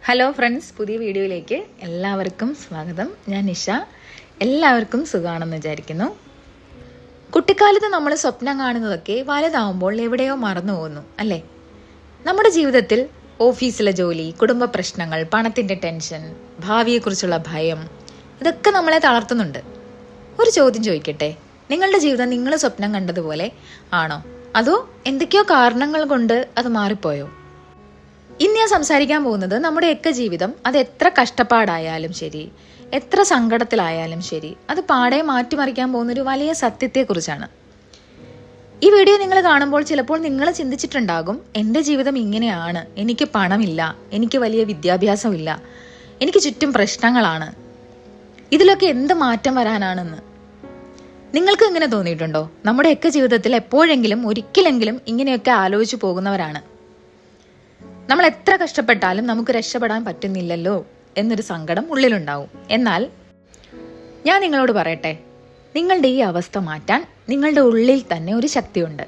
Hello friends, പുതിയ വീഡിയോയിലേക്ക് എല്ലാവർക്കും സ്വാഗതം. ഞാൻ നിഷ. എല്ലാവർക്കും സുഖമാണെന്ന് വിചാരിക്കുന്നു. കുട്ടിക്കാലത്ത് നമ്മൾ സ്വപ്നം കാണുന്നതൊക്കെ വലുതാവുമ്പോൾ എവിടെയോ മറന്നു പോകുന്നു അല്ലേ? നമ്മുടെ ജീവിതത്തിൽ ഓഫീസിലെ ജോലി, കുടുംബ പ്രശ്നങ്ങൾ, പണത്തിൻ്റെ ടെൻഷൻ, ഭാവിയെക്കുറിച്ചുള്ള ഭയം, ഇതൊക്കെ നമ്മളെ തളർത്തുന്നുണ്ട്. ഒരു ചോദ്യം ചോദിക്കട്ടെ, നിങ്ങളുടെ ജീവിതം നിങ്ങൾ സ്വപ്നം കണ്ടതുപോലെ ആണോ, അതോ എന്തൊക്കെയോ കാരണങ്ങൾ കൊണ്ട് അത് മാറിപ്പോയോ? ഇന്ന് ഞാൻ സംസാരിക്കാൻ പോകുന്നത് നമ്മുടെയൊക്കെ ജീവിതം, അത് എത്ര കഷ്ടപ്പാടായാലും ശരി, എത്ര സങ്കടത്തിലായാലും ശരി, അത് പാടെ മാറ്റിമറിക്കാൻ പോകുന്നൊരു വലിയ സത്യത്തെക്കുറിച്ചാണ്. ഈ വീഡിയോ നിങ്ങൾ കാണുമ്പോൾ ചിലപ്പോൾ നിങ്ങൾ ചിന്തിച്ചിട്ടുണ്ടാകും, എൻ്റെ ജീവിതം ഇങ്ങനെയാണ്, എനിക്ക് പണമില്ല, എനിക്ക് വലിയ വിദ്യാഭ്യാസമില്ല, എനിക്ക് ചുറ്റും പ്രശ്നങ്ങളാണ്, ഇതിലൊക്കെ എന്ത് മാറ്റം വരാനാണെന്ന്. നിങ്ങൾക്ക് ഇങ്ങനെ തോന്നിയിട്ടുണ്ടോ? നമ്മുടെയൊക്കെ ജീവിതത്തിൽ എപ്പോഴെങ്കിലും ഒരിക്കലെങ്കിലും ഇങ്ങനെയൊക്കെ ആലോചിച്ചു പോകുന്നവരാണ്. നമ്മൾ എത്ര കഷ്ടപ്പെട്ടാലും നമുക്ക് രക്ഷപ്പെടാൻ പറ്റുന്നില്ലല്ലോ എന്നൊരു സങ്കടം ഉള്ളിലുണ്ടാവും. എന്നാൽ ഞാൻ നിങ്ങളോട് പറയട്ടെ, നിങ്ങളുടെ ഈ അവസ്ഥ മാറ്റാൻ നിങ്ങളുടെ ഉള്ളിൽ തന്നെ ഒരു ശക്തിയുണ്ട്.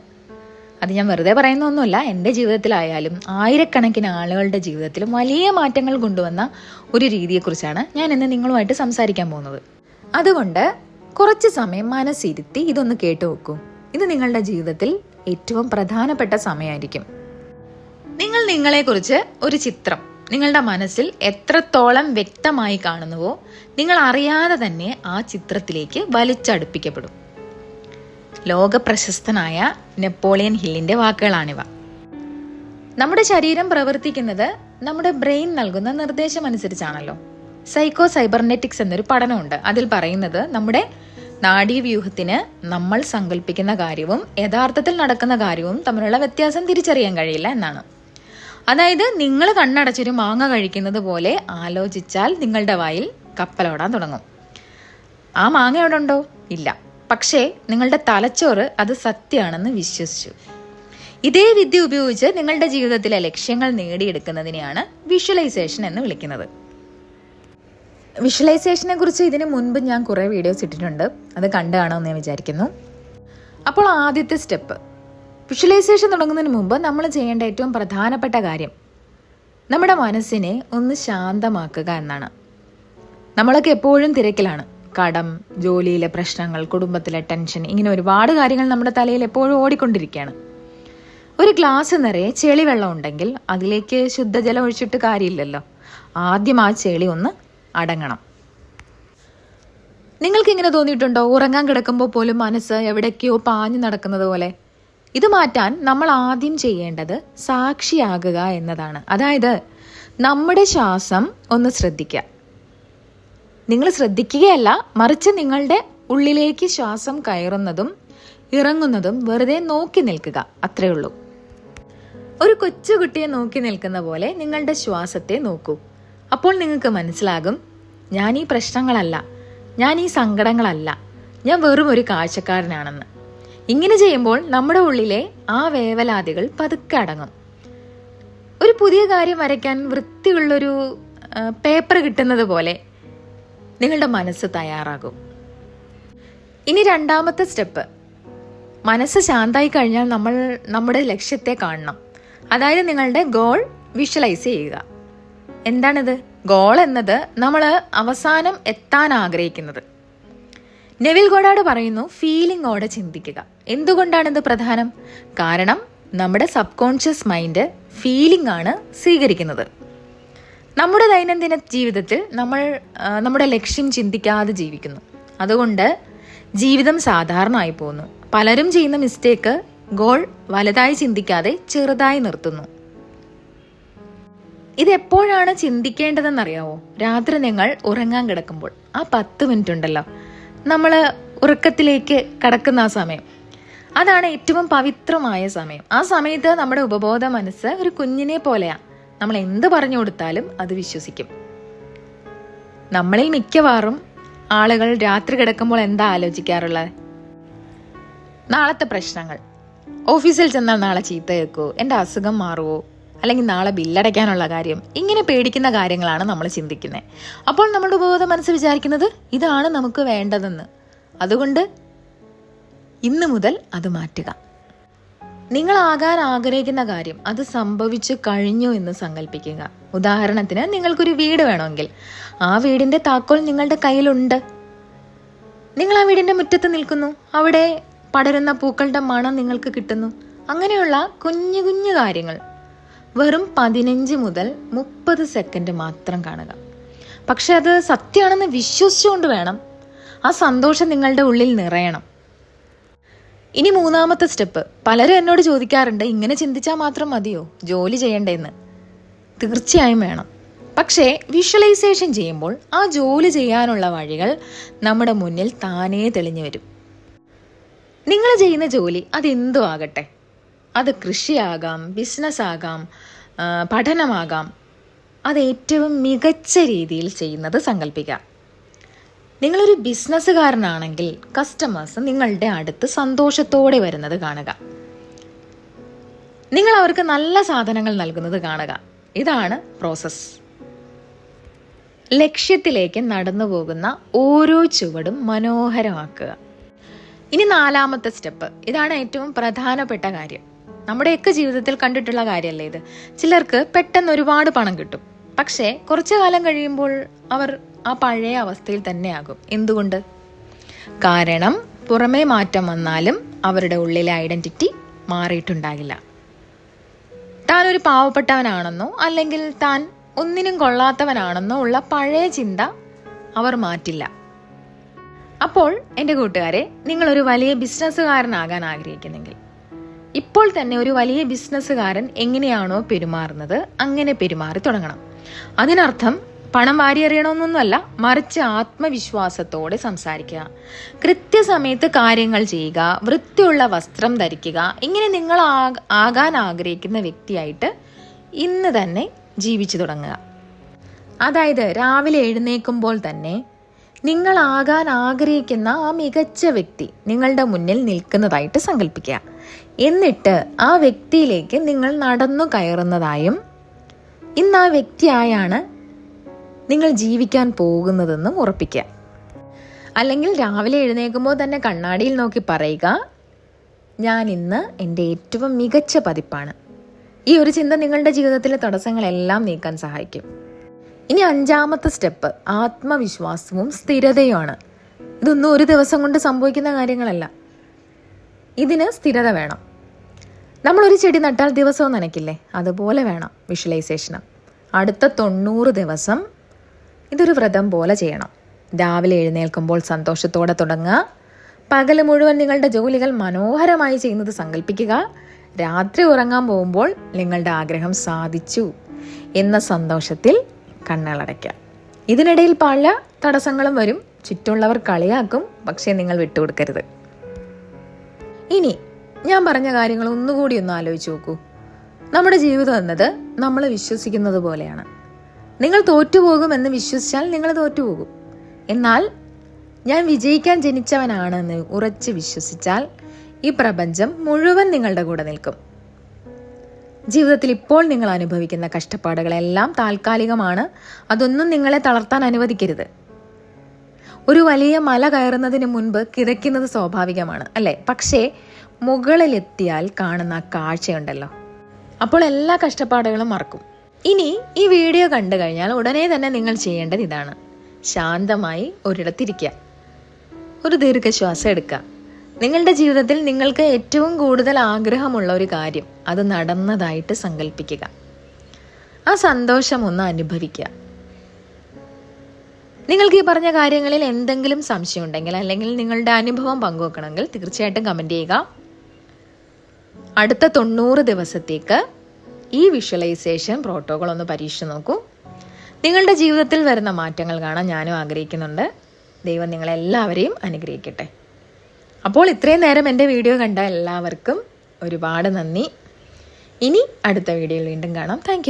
അത് ഞാൻ വെറുതെ പറയുന്ന ഒന്നുമല്ല. എൻ്റെ ജീവിതത്തിലായാലും ആയിരക്കണക്കിന് ആളുകളുടെ ജീവിതത്തിലും വലിയ മാറ്റങ്ങൾ കൊണ്ടുവന്ന ഒരു രീതിയെക്കുറിച്ചാണ് ഞാൻ ഇന്ന് നിങ്ങളുമായിട്ട് സംസാരിക്കാൻ പോകുന്നത്. അതുകൊണ്ട് കുറച്ച് സമയം മനസ്സിരുത്തി ഇതൊന്ന് കേട്ടു നോക്കൂ. ഇത് നിങ്ങളുടെ ജീവിതത്തിൽ ഏറ്റവും പ്രധാനപ്പെട്ട സമയമായിരിക്കും. നിങ്ങൾ നിങ്ങളെക്കുറിച്ച് ഒരു ചിത്രം നിങ്ങളുടെ മനസ്സിൽ എത്രത്തോളം വ്യക്തമായി കാണുന്നുവോ, നിങ്ങൾ അറിയാതെ തന്നെ ആ ചിത്രത്തിലേക്ക് വലിച്ചടുപ്പിക്കപ്പെടും. ലോക പ്രശസ്തനായ നെപ്പോളിയൻ ഹില്ലിന്റെ വാക്കുകളാണിവ. നമ്മുടെ ശരീരം പ്രവർത്തിക്കുന്നത് നമ്മുടെ ബ്രെയിൻ നൽകുന്ന നിർദ്ദേശം അനുസരിച്ചാണല്ലോ. സൈക്കോ സൈബർനെറ്റിക്സ് എന്നൊരു പഠനമുണ്ട്. അതിൽ പറയുന്നത് നമ്മുടെ നാഡീവ്യൂഹത്തിന് നമ്മൾ സങ്കല്പിക്കുന്ന കാര്യവും യഥാർത്ഥത്തിൽ നടക്കുന്ന കാര്യവും തമ്മിലുള്ള വ്യത്യാസം തിരിച്ചറിയാൻ കഴിയില്ല എന്നാണ്. അതായത്, നിങ്ങൾ കണ്ണടച്ചൊരു മാങ്ങ കഴിക്കുന്നത് പോലെ ആലോചിച്ചാൽ നിങ്ങളുടെ വായിൽ കപ്പലോടാൻ തുടങ്ങും. ആ മാങ്ങ എവിടെ ഉണ്ടോ? ഇല്ല. പക്ഷേ നിങ്ങളുടെ തലച്ചോറ് അത് സത്യമാണെന്ന് വിശ്വസിച്ചു. ഇതേ വിദ്യ ഉപയോഗിച്ച് നിങ്ങളുടെ ജീവിതത്തിലെ ലക്ഷ്യങ്ങൾ നേടിയെടുക്കുന്നതിനെയാണ് വിഷ്വലൈസേഷൻ എന്ന് വിളിക്കുന്നത്. വിഷ്വലൈസേഷനെ കുറിച്ച് ഇതിന് മുൻപ് ഞാൻ കുറേ വീഡിയോസ് ഇട്ടിട്ടുണ്ട്. അത് കണ്ടു കാണുമെന്ന് ഞാൻ വിചാരിക്കുന്നു. അപ്പോൾ ആദ്യത്തെ സ്റ്റെപ്പ്, വിഷ്വലൈസേഷൻ തുടങ്ങുന്നതിന് മുമ്പ് നമ്മൾ ചെയ്യേണ്ട ഏറ്റവും പ്രധാനപ്പെട്ട കാര്യം നമ്മുടെ മനസ്സിനെ ഒന്ന് ശാന്തമാക്കുക എന്നാണ്. നമ്മളൊക്കെ എപ്പോഴും തിരക്കിലാണ്. കടം, ജോലിയിലെ പ്രശ്നങ്ങൾ, കുടുംബത്തിലെ ടെൻഷൻ, ഇങ്ങനെ ഒരുപാട് കാര്യങ്ങൾ നമ്മുടെ തലയിൽ എപ്പോഴും ഓടിക്കൊണ്ടിരിക്കുകയാണ്. ഒരു ഗ്ലാസ് നിറയെ ചെളിവെള്ളം ഉണ്ടെങ്കിൽ അതിലേക്ക് ശുദ്ധജലം ഒഴിച്ചിട്ട് കാര്യമില്ലല്ലോ. ആദ്യം ആ ചെളി ഒന്ന് അടങ്ങണം. നിങ്ങൾക്കിങ്ങനെ തോന്നിയിട്ടുണ്ടോ? ഉറങ്ങാൻ കിടക്കുമ്പോൾ പോലും മനസ്സ് എവിടേക്കോ പാഞ്ഞു നടക്കുന്നത് പോലെ. ഇത് മാറ്റാൻ നമ്മൾ ആദ്യം ചെയ്യേണ്ടത് സാക്ഷിയാകുക എന്നതാണ്. അതായത്, നമ്മുടെ ശ്വാസം ഒന്ന് ശ്രദ്ധിക്കുക. നിങ്ങൾ ശ്രദ്ധിക്കുകയല്ല, മറിച്ച് നിങ്ങളുടെ ഉള്ളിലേക്ക് ശ്വാസം കയറുന്നതും ഇറങ്ങുന്നതും വെറുതെ നോക്കി നിൽക്കുക, അത്രേ ഉള്ളൂ. ഒരു കൊച്ചുകുട്ടിയെ നോക്കി നിൽക്കുന്ന പോലെ നിങ്ങളുടെ ശ്വാസത്തെ നോക്കൂ. അപ്പോൾ നിങ്ങൾക്ക് മനസ്സിലാകും, ഞാൻ ഈ പ്രശ്നങ്ങളല്ല, ഞാൻ ഈ സങ്കടങ്ങളല്ല, ഞാൻ വെറും ഒരു കാഴ്ചക്കാരനാണെന്ന്. ഇങ്ങനെ ചെയ്യുമ്പോൾ നമ്മുടെ ഉള്ളിലെ ആ വേവലാതികൾ പതുക്കെ അടങ്ങും. ഒരു പുതിയ കാര്യം വരയ്ക്കാൻ വൃത്തിയുള്ളൊരു പേപ്പർ കിട്ടുന്നത് പോലെ നിങ്ങളുടെ മനസ്സ് തയ്യാറാകും. ഇനി രണ്ടാമത്തെ സ്റ്റെപ്പ്, മനസ്സ് ശാന്തമായി കഴിഞ്ഞാൽ നമ്മൾ നമ്മുടെ ലക്ഷ്യത്തെ കാണണം. അതായത് നിങ്ങളുടെ ഗോൾ വിഷ്വലൈസ് ചെയ്യുക. എന്താണിത്? ഗോൾ എന്നത് നമ്മൾ അവസാനം എത്താൻ ആഗ്രഹിക്കുന്നത്. നെവിൽ ഗോഡാർഡ് പറയുന്നു, ഫീലിംഗോടെ ചിന്തിക്കുക. എന്തുകൊണ്ടാണിത് പ്രധാനം? കാരണം നമ്മുടെ സബ് കോൺഷ്യസ് മൈൻഡ് ഫീലിംഗ് ആണ് സ്വീകരിക്കുന്നത്. നമ്മുടെ ദൈനംദിന ജീവിതത്തിൽ നമ്മൾ നമ്മുടെ ലക്ഷ്യം ചിന്തിക്കാതെ ജീവിക്കുന്നു. അതുകൊണ്ട് ജീവിതം സാധാരണമായി പോകുന്നു. പലരും ചെയ്യുന്ന മിസ്റ്റേക്ക്, ഗോൾ വലുതായി ചിന്തിക്കാതെ ചെറുതായി നിർത്തുന്നു. ഇതെപ്പോഴാണ് ചിന്തിക്കേണ്ടതെന്നറിയാവോ? രാത്രി നിങ്ങൾ ഉറങ്ങാൻ കിടക്കുമ്പോൾ ആ 10 മിനിറ്റ് ഉണ്ടല്ലോ, നമ്മൾ ഉറക്കത്തിലേക്ക് കടക്കുന്ന ആ സമയം, അതാണ് ഏറ്റവും പവിത്രമായ സമയം. ആ സമയത്ത് നമ്മുടെ ഉപബോധ മനസ്സ് ഒരു കുഞ്ഞിനെ പോലെയാ. നമ്മൾ എന്ത് പറഞ്ഞു കൊടുത്താലും അത് വിശ്വസിക്കും. നമ്മളിൽ മിക്കവാറും ആളുകൾ രാത്രി കിടക്കുമ്പോൾ എന്താ ആലോചിക്കാറുള്ളത്? നാളത്തെ പ്രശ്നങ്ങൾ, ഓഫീസിൽ ചെന്നാൽ നാളെ ചീത്ത കേൾക്കുമോ, എൻ്റെ അസുഖം മാറുമോ, അല്ലെങ്കിൽ നാളെ ബില്ലടയ്ക്കാനുള്ള കാര്യം, ഇങ്ങനെ പേടിക്കുന്ന കാര്യങ്ങളാണ് നമ്മൾ ചിന്തിക്കുന്നത്. അപ്പോൾ നമ്മുടെ ഉപബോധ മനസ്സ് വിചാരിക്കുന്നത് ഇതാണ് നമുക്ക് വേണ്ടതെന്ന്. അതുകൊണ്ട് ഇന്ന് മുതൽ അത് മാറ്റുക. നിങ്ങളാകാൻ ആഗ്രഹിക്കുന്ന കാര്യം അത് സംഭവിച്ചു കഴിഞ്ഞു എന്ന് സങ്കല്പിക്കുക. ഉദാഹരണത്തിന്, നിങ്ങൾക്കൊരു വീട് വേണമെങ്കിൽ ആ വീടിന്റെ താക്കോൽ നിങ്ങളുടെ കയ്യിലുണ്ട്. നിങ്ങൾ ആ വീടിന്റെ മുറ്റത്ത് നിൽക്കുന്നു, അവിടെ പടരുന്ന പൂക്കളുടെ മണം നിങ്ങൾക്ക് കിട്ടുന്നു. അങ്ങനെയുള്ള കുഞ്ഞു കുഞ്ഞു കാര്യങ്ങൾ വെറും 15 മുതൽ 30 സെക്കൻഡ് മാത്രം കാണുക. പക്ഷെ അത് സത്യമാണെന്ന് വിശ്വസിച്ചുകൊണ്ട് വേണം. ആ സന്തോഷം നിങ്ങളുടെ ഉള്ളിൽ നിറയണം. ഇനി 3ാമത്തെ സ്റ്റെപ്പ്. പലരും എന്നോട് ചോദിക്കാറുണ്ട്, ഇങ്ങനെ ചിന്തിച്ചാൽ മാത്രം മതിയോ ജോലി ചെയ്യണ്ടേന്ന്? തീർച്ചയായും വേണം. പക്ഷേ വിഷ്വലൈസേഷൻ ചെയ്യുമ്പോൾ ആ ജോലി ചെയ്യാനുള്ള വഴികൾ നമ്മുടെ മുന്നിൽ താനേ തെളിഞ്ഞു വരും. നിങ്ങൾ ചെയ്യുന്ന ജോലി അതെന്തോ ആകട്ടെ, അത് കൃഷിയാകാം, ബിസിനസ് ആകാം, പഠനമാകാം, അത് ഏറ്റവും മികച്ച രീതിയിൽ ചെയ്യുന്നത് സങ്കല്പിക്കുക. നിങ്ങളൊരു ബിസിനസ്സുകാരനാണെങ്കിൽ കസ്റ്റമേഴ്സ് നിങ്ങളുടെ അടുത്ത് സന്തോഷത്തോടെ വരുന്നത് കാണുക. നിങ്ങൾ അവർക്ക് നല്ല സാധനങ്ങൾ നൽകുന്നത് കാണുക. ഇതാണ് പ്രോസസ്സ്. ലക്ഷ്യത്തിലേക്ക് നടന്നു പോകുന്ന ഓരോ ചുവടും മനോഹരമാക്കുക. ഇനി 4ാമത്തെ സ്റ്റെപ്പ്. ഇതാണ് ഏറ്റവും പ്രധാനപ്പെട്ട കാര്യം. നമ്മുടെയൊക്കെ ജീവിതത്തിൽ കണ്ടിട്ടുള്ള കാര്യമല്ലേ ഇത്. ചിലർക്ക് പെട്ടെന്ന് ഒരുപാട് പണം കിട്ടും, പക്ഷേ കുറച്ചു കാലം കഴിയുമ്പോൾ അവർ ആ പഴയ അവസ്ഥയിൽ തന്നെയാകും. എന്തുകൊണ്ട്? കാരണം പുറമേ മാറ്റം വന്നാലും അവരുടെ ഉള്ളിലെ ഐഡന്റിറ്റി മാറിയിട്ടുണ്ടാകില്ല. താൻ ഒരു പാവപ്പെട്ടവനാണെന്നോ അല്ലെങ്കിൽ താൻ ഒന്നിനും കൊള്ളാത്തവനാണെന്നോ ഉള്ള പഴയ ചിന്ത അവർ മാറ്റില്ല. അപ്പോൾ എൻ്റെ കൂട്ടുകാരെ, നിങ്ങളൊരു വലിയ ബിസിനസ്സുകാരനാകാൻ ആഗ്രഹിക്കുന്നെങ്കിൽ ഇപ്പോൾ തന്നെ ഒരു വലിയ ബിസിനസ്സുകാരൻ എങ്ങനെയാണോ പെരുമാറുന്നത് അങ്ങനെ പെരുമാറി തുടങ്ങണം. അതിനർത്ഥം പണം വാരിയെറിയണമെന്നൊന്നുമല്ല, മറിച്ച് ആത്മവിശ്വാസത്തോടെ സംസാരിക്കുക, കൃത്യസമയത്ത് കാര്യങ്ങൾ ചെയ്യുക, വൃത്തിയുള്ള വസ്ത്രം ധരിക്കുക. ഇങ്ങനെ നിങ്ങൾ ആകാൻ ആഗ്രഹിക്കുന്ന വ്യക്തിയായിട്ട് ഇന്ന് തന്നെ ജീവിച്ചു തുടങ്ങുക. അതായത് രാവിലെ എഴുന്നേൽക്കുമ്പോൾ തന്നെ നിങ്ങളാകാൻ ആഗ്രഹിക്കുന്ന ആ മികച്ച വ്യക്തി നിങ്ങളുടെ മുന്നിൽ നിൽക്കുന്നതായിട്ട് സങ്കല്പിക്കുക. എന്നിട്ട് ആ വ്യക്തിയിലേക്ക് നിങ്ങൾ നടന്നു കയറുന്നതായും ഇന്ന് ആ വ്യക്തിയായാണ് നിങ്ങൾ ജീവിക്കാൻ പോകുന്നതെന്നും ഉറപ്പിക്കുക. അല്ലെങ്കിൽ രാവിലെ എഴുന്നേൽക്കുമ്പോൾ തന്നെ കണ്ണാടിയിൽ നോക്കി പറയുക, ഞാൻ ഇന്ന് എൻ്റെ ഏറ്റവും മികച്ച പതിപ്പാണ്. ഈ ഒരു ചിന്ത നിങ്ങളുടെ ജീവിതത്തിലെ തടസ്സങ്ങളെല്ലാം നീക്കാൻ സഹായിക്കും. ഇനി 5ാമത്തെ സ്റ്റെപ്പ് ആത്മവിശ്വാസവും സ്ഥിരതയുമാണ്. ഇതൊന്നും ഒരു ദിവസം കൊണ്ട് സംഭവിക്കുന്ന കാര്യങ്ങളല്ല. ഇതിന് സ്ഥിരത വേണം. നമ്മളൊരു ചെടി നട്ടാൽ ദിവസവും നനയ്ക്കില്ലേ, അതുപോലെ വേണം വിഷ്വലൈസേഷനും. അടുത്ത 90 ദിവസം ഇതൊരു വ്രതം പോലെ ചെയ്യണം. രാവിലെ എഴുന്നേൽക്കുമ്പോൾ സന്തോഷത്തോടെ തുടങ്ങുക. പകൽ മുഴുവൻ നിങ്ങളുടെ ജോലികൾ മനോഹരമായി ചെയ്യുന്നത് സങ്കല്പിക്കുക. രാത്രി ഉറങ്ങാൻ പോകുമ്പോൾ നിങ്ങളുടെ ആഗ്രഹം സാധിച്ചു എന്ന സന്തോഷത്തിൽ കണ്ണുകളടയ്ക്കുക. ഇതിനിടയിൽ പല തടസ്സങ്ങളും വരും, ചുറ്റുമുള്ളവർ കളിയാക്കും, പക്ഷേ നിങ്ങൾ വിട്ടുകൊടുക്കരുത്. ഇനി ഞാൻ പറഞ്ഞ കാര്യങ്ങൾ ഒന്നുകൂടി ഒന്ന് ആലോചിച്ച് നോക്കൂ. നമ്മുടെ ജീവിതം എന്നത് നമ്മൾ വിശ്വസിക്കുന്നത് പോലെയാണ്. നിങ്ങൾ തോറ്റുപോകുമെന്ന് വിശ്വസിച്ചാൽ നിങ്ങൾ തോറ്റുപോകും. എന്നാൽ ഞാൻ വിജയിക്കാൻ ജനിച്ചവനാണെന്ന് ഉറച്ച് വിശ്വസിച്ചാൽ ഈ പ്രപഞ്ചം മുഴുവൻ നിങ്ങളുടെ കൂടെ നിൽക്കും. ജീവിതത്തിൽ ഇപ്പോൾ നിങ്ങൾ അനുഭവിക്കുന്ന കഷ്ടപ്പാടുകളെല്ലാം താൽക്കാലികമാണ്. അതൊന്നും നിങ്ങളെ തളർത്താൻ അനുവദിക്കരുത്. ഒരു വലിയ മല കയറുന്നതിന് മുൻപ് കിതയ്ക്കുന്നത് സ്വാഭാവികമാണ്, അല്ലേ? പക്ഷേ മുകളിലെത്തിയാൽ കാണുന്ന കാഴ്ചയുണ്ടല്ലോ, അപ്പോൾ എല്ലാ കഷ്ടപ്പാടുകളും മറക്കും. ഇനി ഈ വീഡിയോ കണ്ടു കഴിഞ്ഞാൽ ഉടനെ തന്നെ നിങ്ങൾ ചെയ്യേണ്ടത് ഇതാണ്. ശാന്തമായി ഒരിടത്തിരിക്കുക, ഒരു ദീർഘശ്വാസം എടുക്കുക. നിങ്ങളുടെ ജീവിതത്തിൽ നിങ്ങൾക്ക് ഏറ്റവും കൂടുതൽ ആഗ്രഹമുള്ള ഒരു കാര്യം അത് നടന്നതായിട്ട് സങ്കല്പിക്കുക. ആ സന്തോഷം ഒന്ന് അനുഭവിക്കുക. നിങ്ങൾക്ക് ഈ പറഞ്ഞ കാര്യങ്ങളിൽ എന്തെങ്കിലും സംശയം ഉണ്ടെങ്കിൽ അല്ലെങ്കിൽ നിങ്ങളുടെ അനുഭവം പങ്കുവെക്കണമെങ്കിൽ തീർച്ചയായിട്ടും കമൻറ്റ് ചെയ്യുക. അടുത്ത 90 ദിവസത്തേക്ക് ഈ വിഷ്വലൈസേഷൻ പ്രോട്ടോകോൾ ഒന്ന് പരീക്ഷിച്ച് നോക്കൂ. നിങ്ങളുടെ ജീവിതത്തിൽ വരുന്ന മാറ്റങ്ങൾ കാണാൻ ഞാനും ആഗ്രഹിക്കുന്നുണ്ട്. ദൈവം നിങ്ങളെല്ലാവരെയും അനുഗ്രഹിക്കട്ടെ. അപ്പോൾ ഇത്രയും നേരം എൻ്റെ വീഡിയോ കണ്ട എല്ലാവർക്കും ഒരുപാട് നന്ദി. ഇനി അടുത്ത വീഡിയോയിൽ വീണ്ടും കാണാം. താങ്ക്